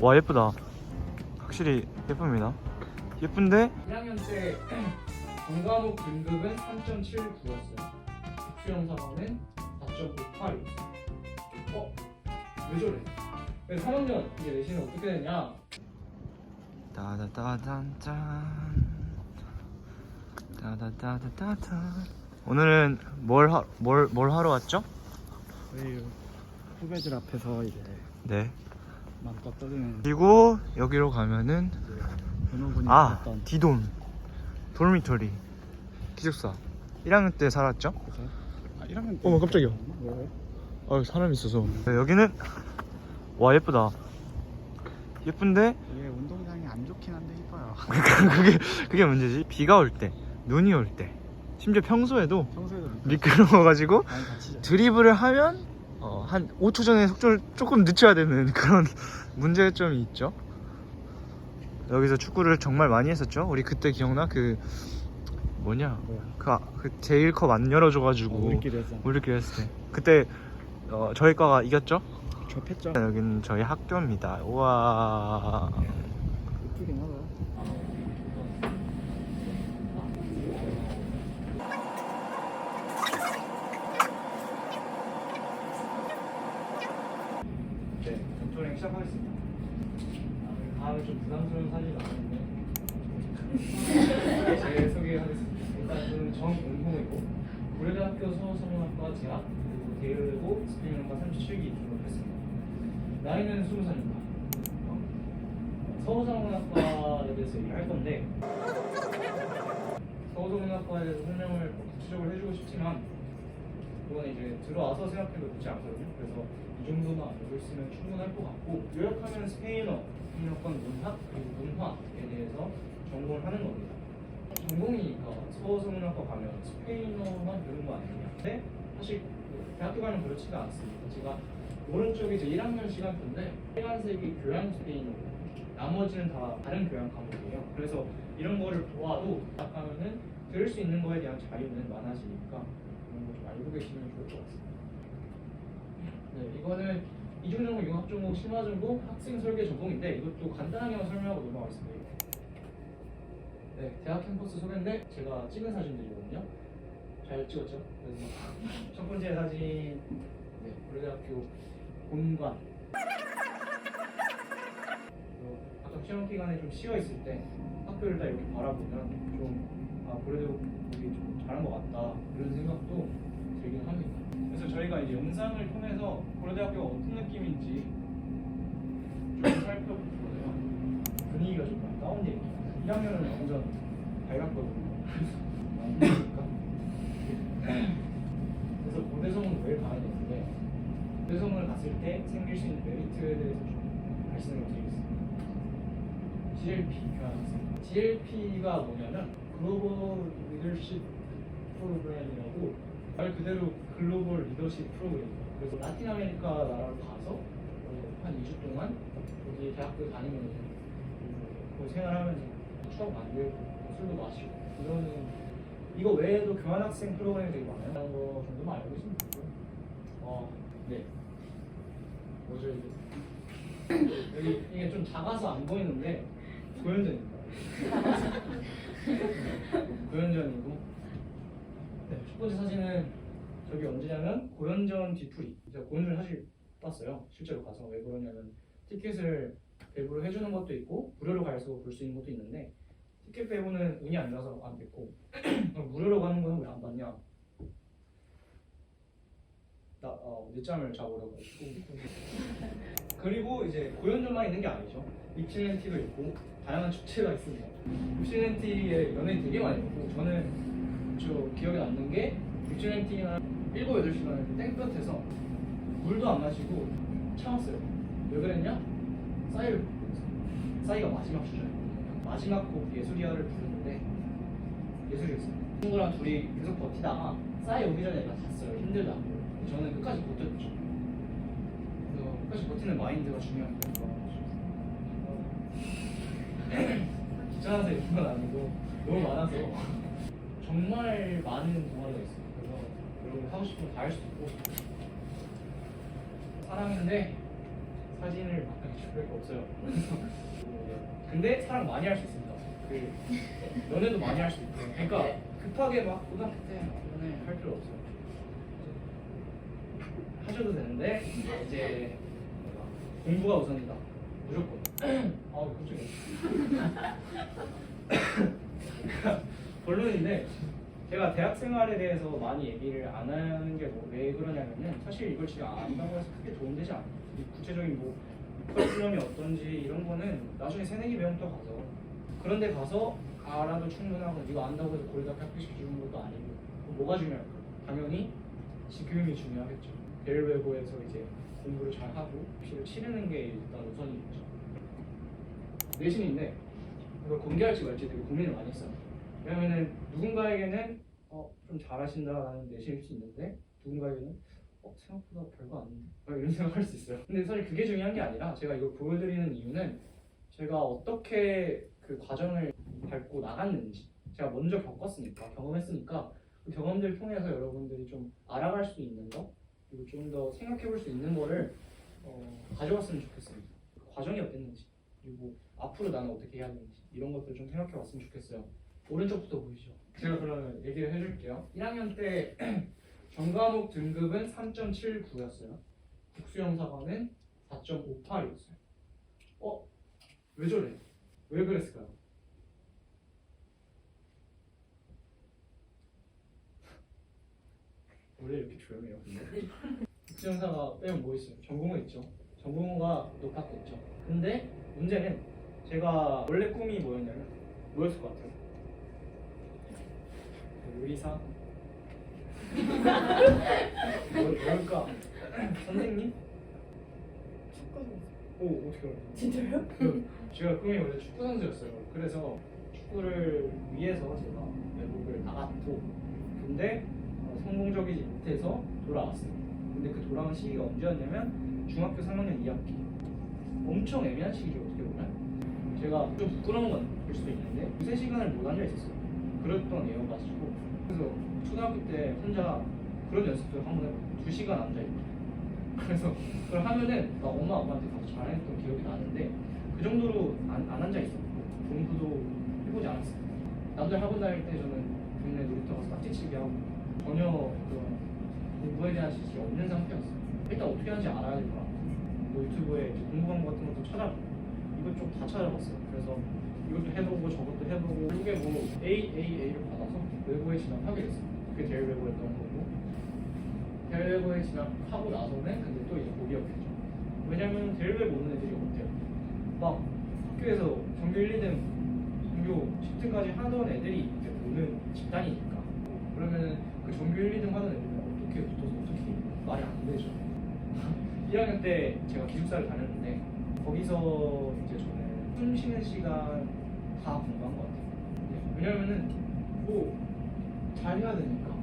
와 예쁘다. 확실히 예쁩니다. 예쁜데 1학년 때 전과목 등급은 3.79였어요. 수영사과는 4.58이었어요. 왜 저래? 왜 3학년 이제 내신은 어떻게 되냐? 오늘은 뭘 하러 왔죠? 저희 후배들 앞에서 이제 네. 마음껏 떠드는 그리고 여기로 가면은 변호군이 아 했던 디돔 도르미토리 기숙사 1학년 때 살았죠? 곳에 1학년 때 어머 깜짝이야. 왜? 사람 있어서. 여기는 와 예쁘다. 예쁜데 이게 운동장이 안 좋긴 한데 이뻐요. 그게 문제지. 비가 올 때, 눈이 올 때, 심지어 평소에도 평소에도 미끄러워가지고 많이 다치죠. 드리블을 하면 한 5초 전에 속도를 조금 늦춰야 되는 그런 문제점이 있죠. 여기서 축구를 정말 많이 했었죠. 우리 그때 기억나? 그 뭐냐? 그 제1컵 안 열어줘가지고 우리끼리 했잖아. 우리끼리 했을 때 그때 저희 과가 이겼죠? 접했죠. 여기는 저희 학교입니다. 우와. 예쁘긴 하다. 네, 전투랭 시작하겠습니다. 다음에 좀 부담스러운 사진이 나왔는데 제 소개하겠습니다. 일단 저는 정은홍이고 고려대학교 서울성문학과 재학 그리고 대외고 스페인어과 37기 졸업했습니다. 나이는 20살입니다. 서울성문학과에 대해서 얘기할 건데 서울성문학과에 대해서 설명을 구체적으로 해주고 싶지만 이거는 이제 들어와서 생각해도 늦지 않거든요. 그래서 이 정도만 알고 있으면 충분할 것 같고 요약하면 스페인어권 문학 그리고 문화에 대해서 전공을 하는 겁니다. 전공이니까 서울성문학과 가면 스페인어만 배우는 거 아니냐? 근데 사실 대학교 가면 그렇지가 않습니다. 제가 오른쪽이 이제 1학년 시간표인데 빨간색이 교양 스페인어고 나머지는 다 다른 교양 과목이에요. 그래서 이런 거를 보아도 딱 가면은 들을 수 있는 거에 대한 자유는 많아지니까 그런 거 좀 알고 계시면 좋을 것 같습니다. 네, 이거는 이중전공, 융합전공, 심화전공, 학생 설계 전공인데 이것도 간단하게만 설명하고 넘어가겠습니다. 네, 대학 캠퍼스 소개인데 제가 찍은 사진들이거든요. 잘 찍었죠? 그래서 첫 번째 사진, 네, 고려대학교 본관. 가끔 시험 기간에 좀 쉬어 있을 때 학교를 다 이렇게 바라보면 좀 고려대학교 좀 잘한 것 같다 이런 생각도 들긴 합니다. 그래서 저희가 이제 영상을 통해서 고려대학교가 어떤 느낌인지 좀 살펴볼 거예요. 분위기가 좀 많이 다운돼 있고 1학년은 완전 밝았거든요. 그래서 고대성은 왜 가야 되는데 고대성을 갔을 때 생길 수 있는 메리트에 대해서 좀 말씀을 드리겠습니다. GLP 교환학생. GLP가 뭐냐면 글로벌 리더십 프로그램이라고 말 그대로 글로벌 리더십 프로그램이에요. 그래서 라틴 아메리카 나라로 가서 한 2주 동안 거기 대학교 다니면서 거기 생활하면서 추억 만들고 술도 마시고 이러는 이거 외에도 교환학생 프로그램이 되게 많아요. 그런 거 정도만 알고 있으면 되고요. 네. 뭐죠 이게? 여기 이게 좀 작아서 안 보이는데 고연전입니다. 고연전이고 네, 첫 번째 사진은 저기 언제냐면 고연전 뒤풀이. 제가 고연전을 사실 봤어요. 실제로 가서 왜 그러냐면 티켓을 배부로 해주는 것도 있고 무료로 가서 볼 수 있는 것도 있는데 티켓 배부는 운이 안 좋아서 안 됐고 무료로 가는 거는 왜 안 봤냐? 나 늦잠을 자고 그래가지고. 그리고 이제 고연전만 있는 게 아니죠. 립실렌티도 있고 다양한 축제가 있습니다. 립실렌티에 연예인 되게 많이 있고 저는 기억에 남는 게 립실렌티가 7, 8시간을 땡볕에서 물도 안 마시고 참았어요. 왜 그랬냐? 싸이를 부르고 있어요. 싸이가 마지막 주자였거든요. 마지막 곡 예술이야를 부르는데 예술이었어요. 친구랑 둘이 계속 버티다가 싸이 오기 전에 얘가 잤어요. 힘들다고. 저는 끝까지 버텼죠. 그래서 끝까지 버티는 마인드가 중요한 거예요. 귀찮아서 이런 건 아니고 너무 많아서 정말 많은 동화가 있어요. 그래서 여러분 하고 싶으면 다 할 수 있고 사람인데 사진을 마땅히 찍을 게 없어요. 근데 사랑 많이 할 수 있습니다. 그 연애도 많이 할 수 있고. 그러니까 급하게 막 고등학교 때 연애 할 필요 없어요. 하셔도 되는데 이제 공부가 우선이다. 무조건. 아 갑자기. 결론인데 제가 대학 생활에 대해서 많이 얘기를 안 하는 게 왜 그러냐면은 사실 이걸 지금 안 한다고 해서 크게 도움되지 않아요. 이 구체적인 뭐 커리큘럼이 어떤지 이런 거는 나중에 새내기 배움터 가서 그런데 가서 알아도 충분하고 이거 안다고 해서 고리답게 합격시켜주는 것도 아니고 뭐가 중요할까? 당연히 지금이 중요하겠죠. 대외고에서 이제 공부를 잘하고 피를 치르는 게 일단 우선이겠죠. 내신인데 이걸 공개할지 말지 되게 고민을 많이 했어요. 왜냐면은 누군가에게는 좀 잘하신다라는 내신일 수 있는데 누군가에게는 생각보다 별거 아닌데 이런 생각할 수 있어요. 근데 사실 그게 중요한 게 아니라 제가 이걸 보여드리는 이유는 제가 어떻게 그 과정을 밟고 나갔는지 제가 먼저 겪었으니까 경험했으니까 그 경험들 통해서 여러분들이 좀 알아갈 수 있는 거 그리고 좀 더 생각해볼 수 있는 거를 가져왔으면 좋겠습니다. 그 과정이 어땠는지 그리고 앞으로 나는 어떻게 해야 되는지 이런 것들 좀 생각해봤으면 좋겠어요. 오른쪽부터 보이죠? 제가 그러면 얘기를 해줄게요. 1학년 때 전과목 등급은 3.79였어요. 국수영사과는 4.58이었어요. 왜 저래? 왜 그랬을까요? 원래 이렇게 조용해요. 국수영사가 빼면 뭐 있어요? 전공은 있죠. 전공가 높았겠죠. 근데 문제는 제가 원래 꿈이 뭐였을 것 같아요? 의사? 뭘까? 선생님? 오 어떻게 알았지? 진짜요? 제가 꿈이 원래 축구 선수였어요. 그래서 축구를 위해서 제가 외국을 나갔고 근데 성공적이지 못해서 돌아왔어요. 근데 그 돌아온 시기가 언제였냐면 중학교 3학년 2학기 엄청 애매한 시기죠. 어떻게 보면 제가 좀 부끄러운 건 볼 수도 있는데 두세 시간을 못 앉아 있었어요. 그랬던 애여가지고 그래서 초등학교 때 혼자 그런 연습도 한번 해봤어요. 2시간 앉아있고 그래서 그걸 하면은 나 엄마 아빠한테 가서 자랑했던 기억이 나는데 그 정도로 안 앉아있었고 공부도 해보지 않았어요. 남들 학원 다닐 때 저는 국내 놀이터 가서 딱지치기 하고 전혀 그런 공부에 대한 지식이 없는 상태였어요. 일단 어떻게 하는지 알아야 될 것 같아요. 뭐 유튜브에 공부 방법 같은 것도 찾아보고 이것저것 다 찾아봤어요. 그래서 이것도 해보고 저것도 해보고 결국에 뭐 AAA를 받아서 외고에 진학하게 됐어요. 그게 제일 외고였던 거고 대외고에 진학하고 나서는 근데 또 이제 고비였겠죠. 왜냐면 대외고 오는 애들이 어때요? 막 학교에서 전교 1, 2등, 전교 10등까지 하던 애들이 이제 오는 집단이니까 그러면은 그 전교 1, 2등 하던 애들은 어떻게 붙어서 어떻게 말이 안 되죠. 1학년 때 제가 기숙사를 다녔는데 거기서 이제 저는 숨 쉬는 시간 다 공부한 것 같아요. 왜냐면은 뭐 잘해야 되니까.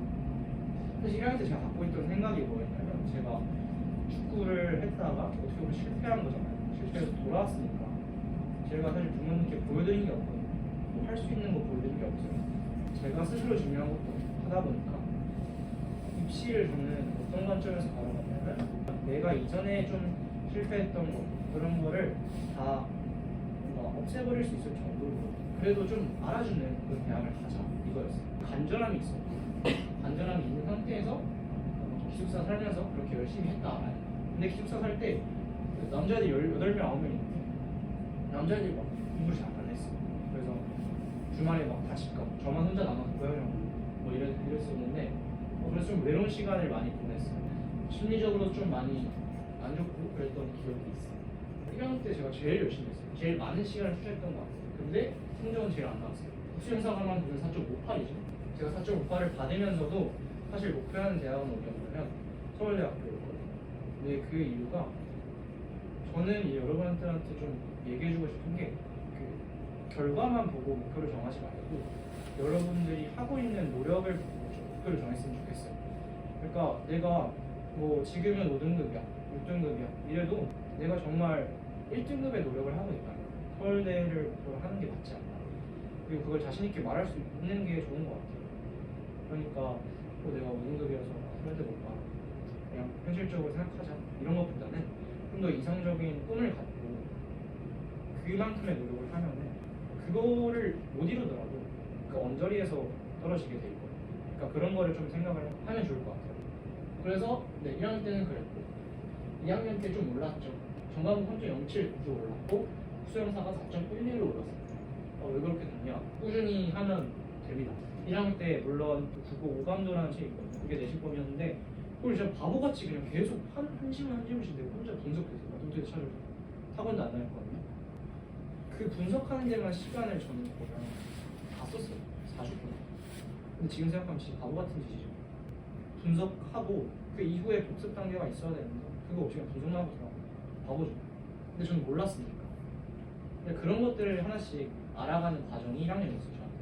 사실 1학년 때 제가 갖고 있던 생각이 뭐였냐면 제가 축구를 했다가 어떻게 보면 실패한 거잖아요. 실패해서 돌아왔으니까 제가 사실 부모님께 보여드린 게 없거든요. 뭐 할 수 있는 거 보여드린 게 없어요. 제가 스스로 준비한 것도 하다 보니까 입시를 저는 어떤 관점에서 바라봤냐면 내가 이전에 좀 실패했던 거 그런 거를 다 뭔가 없애버릴 수 있을 정도로 그래도 좀 알아주는 그런 대학을 가자 이거였어요. 간절함이 있었고 간절함이 있는 상태에서 기숙사 살면서 그렇게 열심히 했다. 근데 기숙사 살 때 남자애들이 18명, 9명 있는데 남자애들이 막 공부를 잘 안 했어요. 그래서 주말에 막 다 집 가고 저만 혼자 남아서 고향이랑 뭐 이랬었는데 그래서 좀 외로운 시간을 많이 보냈어요. 심리적으로 좀 많이 안 좋고 그랬던 기억이 있어요. 1학년 때 제가 제일 열심히 했어요. 제일 많은 시간을 투자했던 것 같아요. 근데 성적은 제일 안 나왔어요. 수영사과만 보면 4.58이죠. 제가 4.58을 받으면서도 사실 목표하는 대학은 어디였냐면 서울대학교였거든요. 근데 그 이유가 저는 이 여러분들한테 좀 얘기해주고 싶은 게 그 결과만 보고 목표를 정하지 말고 여러분들이 하고 있는 노력을 보고 목표를 정했으면 좋겠어요. 그러니까 내가 뭐 지금은 5등급이야, 6등급이야 이래도 내가 정말 1등급의 노력을 하고 있다. 서울대를 목표로 하는 게 맞지 않나. 그리고 그걸 자신 있게 말할 수 있는 게 좋은 것 같아요. 그러니까 내가 5등급이어서 서울대 못 가. 그냥 현실적으로 생각하자 이런 것보다는 좀 더 이상적인 꿈을 갖고 그만큼의 노력을 하면은 그거를 못 이루더라도 그 언저리에서 떨어지게 될 거예요. 그러니까 그런 거를 좀 생각을 하면 좋을 것 같아요. 그래서 네, 1학년 때는 그랬고 2학년 때 좀 올랐죠. 정과목 3.07도 올랐고 수영사가 4.11로 올랐어요. 왜 그렇게 됐냐? 꾸준히 하면 됩니다. 1학년 때 물론 국어 오감도라는 책이 있거든요. 그게 내신법이었는데 그걸 진짜 바보같이 그냥 계속 한시간씩 내고 혼자 분석해서 도대체 찾아서 학원도 안 다녔거든요. 그 분석하는 데만 시간을 저는 거의 다 썼어요. 40분. 근데 지금 생각하면 진짜 바보 같은 짓이죠. 분석하고 그 이후에 복습 단계가 있어야 되는데 그거 없이 그냥 분석만 하고 들어가면 바보죠. 근데 저는 몰랐으니까. 근데 그런 것들을 하나씩 알아가는 과정이 1학년이었어요. 저한테.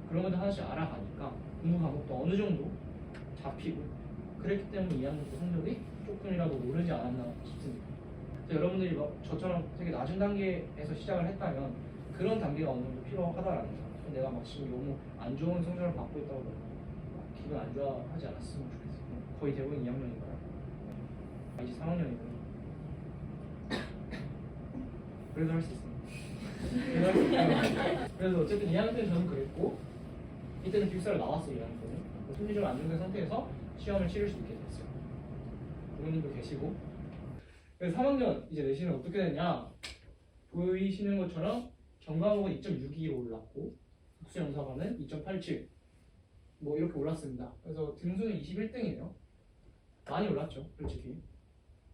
그런 것들 하나씩 알아가니까 공부 과목도 어느 정도 잡히고 그랬기 때문에 2학년 때 성적이 조금이라도 오르지 않았나 싶습니다. 그래서 여러분들이 막 저처럼 되게 낮은 단계에서 시작을 했다면 그런 단계가 어느 정도 필요하다라는 거. 내가 막 지금 너무 안 좋은 성적을 받고 있다고 막 기분 안 좋아하지 않았으면 좋겠어요. 거의 대부분 2학년이니까요. 이제 3학년이고요. 그래도 할 수 있습니다. 그래서 어쨌든 2학년 때는 저는 그랬고 이때는 기숙사를 나왔어요. 2학년 때는 심리적으로 안정된 상태에서 시험을 치를 수 있게 됐어요. 부모님도 계시고. 그래서 3학년 이제 내신은 어떻게 됐냐? 보이시는 것처럼 전과목은 2.62로 올랐고 국수영사과는 2.87 뭐 이렇게 올랐습니다. 그래서 등수는 21등이에요. 많이 올랐죠, 솔직히.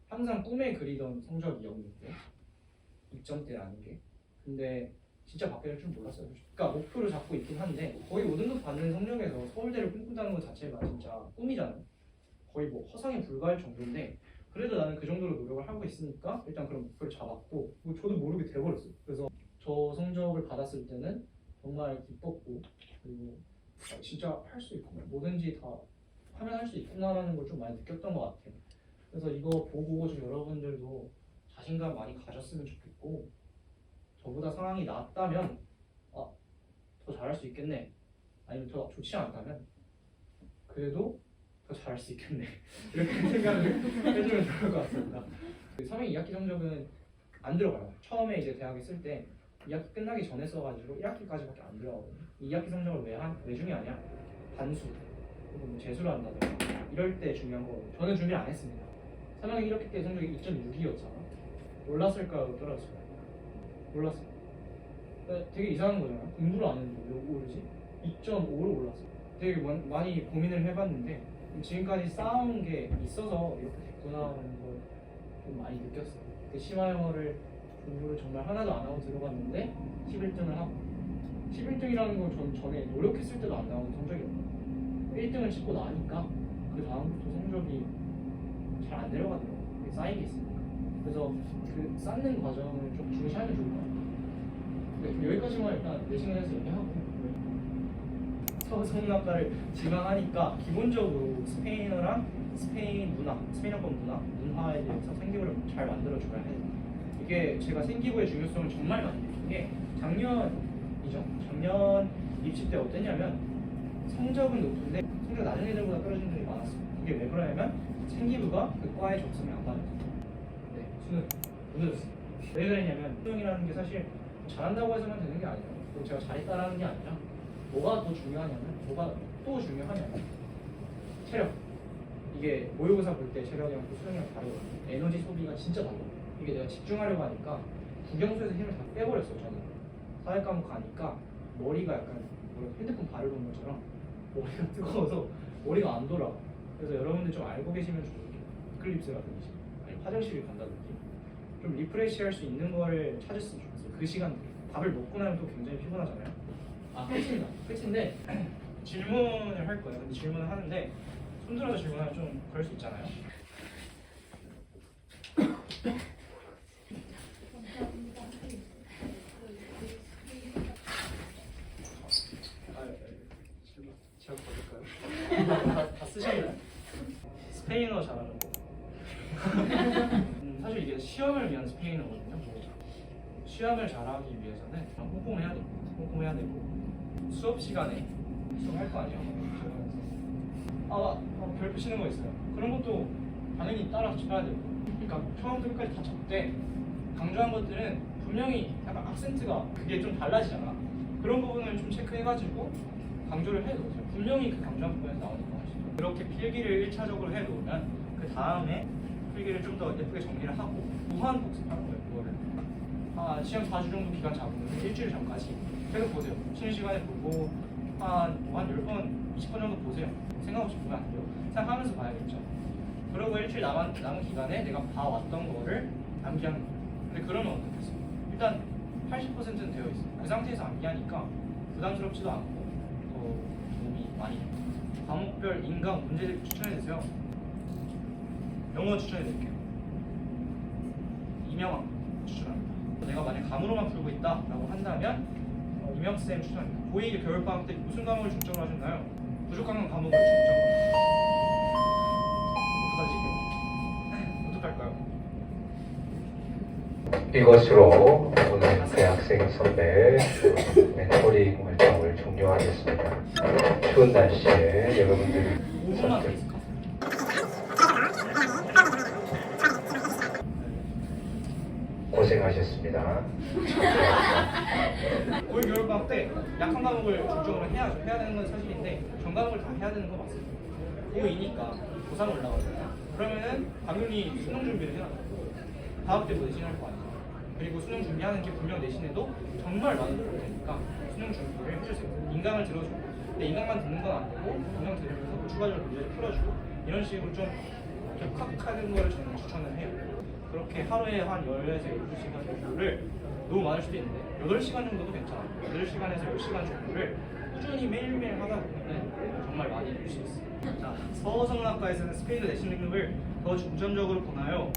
항상 꿈에 그리던 성적이었는데 6점대라는 게. 근데 진짜 바뀔 줄 몰랐어요. 그러니까 목표를 잡고 있긴 한데 거의 5등급 받는 성적에서 서울대를 꿈꾼다는 것 자체가 진짜 꿈이잖아요. 거의 뭐 허상에 불과할 정도인데 그래도 나는 그 정도로 노력을 하고 있으니까 일단 그런 목표를 잡았고 뭐 저도 모르게 돼버렸어요. 그래서 저 성적을 받았을 때는 정말 기뻤고 그리고 진짜 할 수 있구나, 뭐든지 다 하면 할 수 있구나라는 걸 좀 많이 느꼈던 것 같아요. 그래서 이거 보고 좀 여러분들도 자신감 많이 가졌으면 좋겠고 저보다 상황이 낫다면 더 잘할 수 있겠네, 아니면 더 좋지 않다면 그래도 더 잘할 수 있겠네 이렇게 생각을 해주면 좋을 것 같습니다. 3학 2학기 성적은 안 들어가요. 처음에 이제 대학에 쓸 때 2학기 끝나기 전에 써가지고 1학기까지밖에 안 들어가거든요. 2학기 성적을 왜 중요하냐? 반수 그리고 뭐 재수를 한다든가 이럴 때 중요한 거거든요. 저는 준비를 안 했습니다. 3학년 1학기 때 성적이 2.6이었잖아. 올랐을까요? 떨어졌을까요? 올랐어요. 되게 이상한 거잖아요. 공부를 안 했는데 왜 오르지? 2.5로 올랐어요. 되게 많이 고민을 해봤는데 지금까지 쌓아온 게 있어서 이렇게 됐구나라는 걸 좀 많이 느꼈어요. 그 심화영어를 공부를 정말 하나도 안 하고 들어갔는데 11등을 하고 11등이라는 건 전 전에 노력했을 때도 안 나오는 성적이었거든요. 1등을 찍고 나니까 그 다음부터 성적이 잘 안 내려가더라고요. 그게 쌓인 게 있으니까. 그래서 그 쌓는 과정을 좀 중시하면 좋을 것 같아요. 네, 여기까지만 일단 내신에서 얘기하고 서울성문학과를 지망하니까 기본적으로 스페인어랑 스페인 문화, 스페인어권 문화에 대해서 생기부를 잘 만들어줘야 해요. 이게 제가 생기부의 중요성을 정말 많이 느낀 게 작년이죠. 작년 입시 때 어땠냐면 성적은 높은데 성적 낮은 애들보다 떨어지는 애들이 많았어요. 이게 왜 그러냐면 생기부가 그 과에 적성이 안 맞았어요. 네, 수능 무너졌어요. 왜 그랬냐면 수능이라는 게 사실 잘한다고 해서만 되는 게 아니에요. 그리고 제가 잘했다라는 게 아니라 뭐가 더 중요하냐면 뭐가 또 중요하냐면 체력. 이게 모의고사 볼 때 체력이랑 또 수능이랑 다르거든요. 에너지 소비가 진짜 달라요. 이게 내가 집중하려고 하니까 국영수에서 힘을 다 빼버렸어요. 저는 사회과목 가니까 머리가 약간 핸드폰 발을 놓은 것처럼 머리가 뜨거워서 머리가 안 돌아. 그래서 여러분들 좀 알고 계시면 좋을 게 이클립스 같은지 아니 화장실을 간다든지 좀 리프레시 할 수 있는 거를 찾았으면 좋겠어요. 그 시간 밥을 먹고 나면 또 굉장히 피곤하잖아요. 끝입니다. 끝인데 질문을 할 거예요. 근데 질문을 하는데 손들어서 질문하면 좀 그럴 수 있잖아요. 제가 받을까요? 다 쓰셨나요? 스페인어 잘하는 거. 사실 이게 시험을 위한 스페인어거든요. 시험을 잘하기 위해서는 꼼꼼해야 됩니다. 꼼꼼해야 되고 수업 시간에 수업할 거 아니에요. 별 푸시는 거 있어요. 그런 것도 당연히 따라서 쳐야 돼요. 그러니까 처음부터 끝까지 다 쳤대. 강조한 것들은 분명히 약간 악센트가 그게 좀 달라지잖아. 그런 부분을 좀 체크해가지고 강조를 해놓으세요. 분명히 그 강조한 부분에서 나오니까. 그렇게 필기를 1차적으로 해놓으면 그 다음에 필기를 좀 더 예쁘게 정리를 하고 무한 복습하는 거예요. 그거를 시험 4주 정도 기간 잡으면 일주일 전까지 계속 보세요. 쉬는 시간에 보고 한 10번, 20번 정도 보세요. 생각 없이 보면 안 돼요. 생각하면서 봐야겠죠. 그리고 일주일 남은 기간에 내가 봐왔던 거를 암기하는 거예요. 근데 그러면 어떻겠어요? 일단 80%는 되어 있어요. 그 상태에서 암기하니까 부담스럽지도 않고 더 도움이 많이 돼요. 과목별 인강 문제들 추천해주세요. 영어 추천해드릴게요. 이명학 추천합니다. 내가 만약 감으로만 풀고 있다라고 한다면 이명쌤 추천합니다. 고2 겨울방학 때 무슨 과목을 중점으로 하셨나요? 부족한 과목을 중점으로. 어떡하지? 어떡할까요? 이것으로 오늘 대학생 선배 멘토링 활동을 종료하겠습니다. 추운 날씨에 여러분들이 5분만 더 있을까? 고생하셨습니다. 올 겨울방학 때 약한 과목을 중점으로 해야죠. 해야 되는 건 사실인데 전 과목을 다 해야 되는 건 맞습니다. 고2니까 고3 올라가잖아요. 그러면은 당연히 수능 준비를 해야 돼요. 방학 때부터 내신할 거 아니에요. 그리고 수능 준비하는 게 분명 내신에도 정말 많은 도움이 되니까 수능 준비를 해주세요. 인강을 들어주고, 근데 인강만 듣는 건 안 되고 인강 들으면서 추가적으로 문제를 풀어주고 이런 식으로 좀 격학하는 걸 저는 추천을 해요. 그렇게 하루에 한 10에서 12시간 정도를 너무 많을 수도 있는데 8시간 정도도 괜찮아요. 8시간에서 10시간 정도를 꾸준히 매일매일 하다 보면 정말 많이 늘 수 있어요. 자, 서성학과에서는 스페인어 내신 능력을 더 중점적으로 보나요?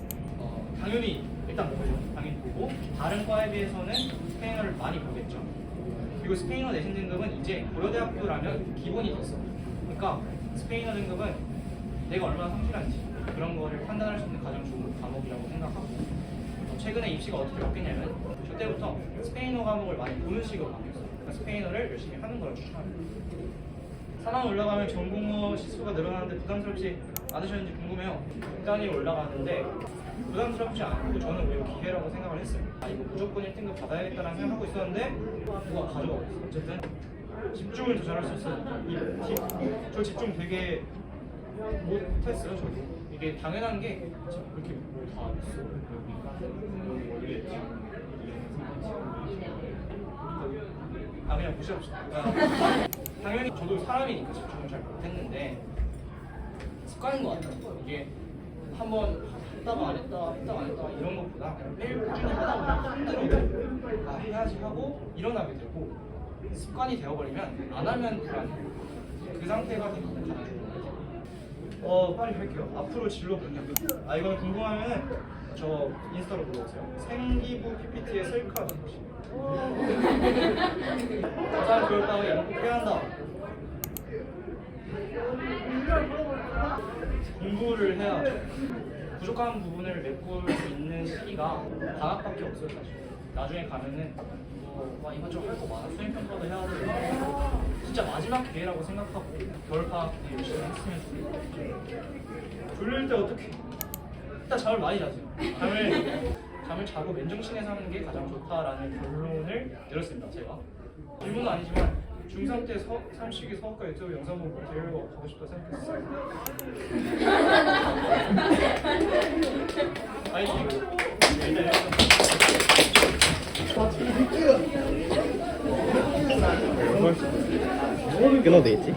당연히 일단 보죠. 당연히 보고 다른 과에 비해서는 스페인어를 많이 보겠죠. 그리고 스페인어 내신 등급은 이제 고려대학교라면 기본이 됐어. 그러니까 스페인어 등급은 내가 얼마나 성실한지 그런 거를 판단할 수 있는 가장 좋은 과목이라고 생각하고 최근에 입시가 어떻게 바뀌냐면 저 때부터 스페인어 과목을 많이 보는 식으로 바뀌었어요. 그러니까 스페인어를 열심히 하는 걸 추천합니다. 4만 올라가면 전공어 시수가 늘어나는데 부담스럽지 않으셨는지 궁금해요. 일단이 올라가는데 부담스럽지 않고 저는 오히려 기회라고 생각을 했어요. 이거 무조건 1등급 받아야겠다라는 생각하고 있었는데 누가 가져가고 있어요. 어쨌든 집중을 더 잘할 수 있어요. 저 집중 되게 못했어요. 저도 이게 당연한 게 이렇게 다 있어. 그냥 무시합시다. 당연히 저도 사람이니까 집중을 잘 못했는데 습관인 것 같아요. 이게 한번 했다가 안 했다, 했다가 안 했다 이런 것보다 매일 꾸준히 하다 보면 힘들어도 해야지 하고 일어나게 되고 습관이 되어버리면 안 하면 불안해요. 그 상태가 되면 가장 좋은 거예요. 빨리 할게요. 앞으로 진로 분야. 이거는 궁금하면은 저 인스타로 물어보세요. 생기부 PPT에 셀카 넣으시. 가장 교육방을 연구해야 한다. 공부를 해야 부족한 부분을 메꿀 수 있는 시기가 방학밖에 없어요. 사실 나중에 가면은 이것저것 할 거 많아. 수행평가도 해야 되고 진짜 마지막 기회라고 생각하고 겨울방학 때 열심히 했으면 좋겠고 졸릴 때 어떻게 일단 잠을 많이 자세요. 잠을 자고 맨정신에서 하는 게 가장 좋다라는 결론을 내렸습니다. 제가 질문은 아니지만 중3 때 삼식이 서학과 유튜브 영상 보고 대회가 가고 싶다 생각했어요. 아이고 뭘 끊어도 되겠지?